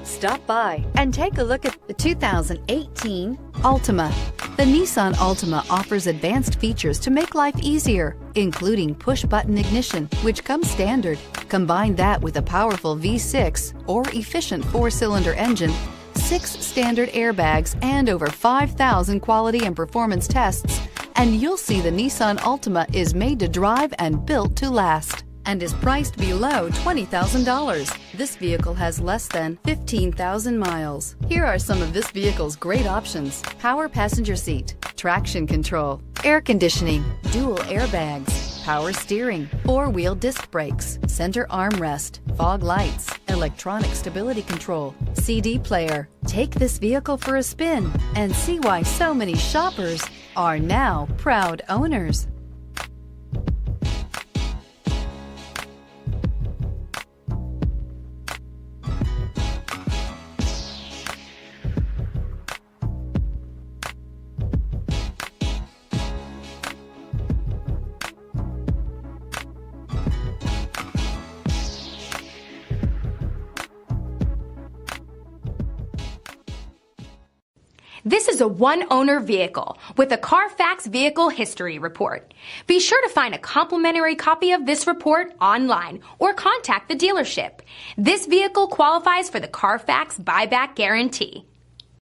Stop by and take a look at the 2018 Altima. The Nissan Altima offers advanced features to make life easier, including push-button ignition, which comes standard. Combine that with a powerful V6 or efficient 4-cylinder engine, 6 standard airbags, and over 5,000 quality and performance tests, and you'll see the Nissan Altima is made to drive and built to last, and is priced below $20,000. This vehicle has less than 15,000 miles. Here are some of this vehicle's great options: power passenger seat, traction control, air conditioning, dual airbags, power steering, 4-wheel disc brakes, center armrest, fog lights, electronic stability control, CD player. Take this vehicle for a spin and see why so many shoppers are now proud owners. This is a one-owner vehicle with a Carfax Vehicle History Report. Be sure to find a complimentary copy of this report online or contact the dealership. This vehicle qualifies for the Carfax Buyback Guarantee.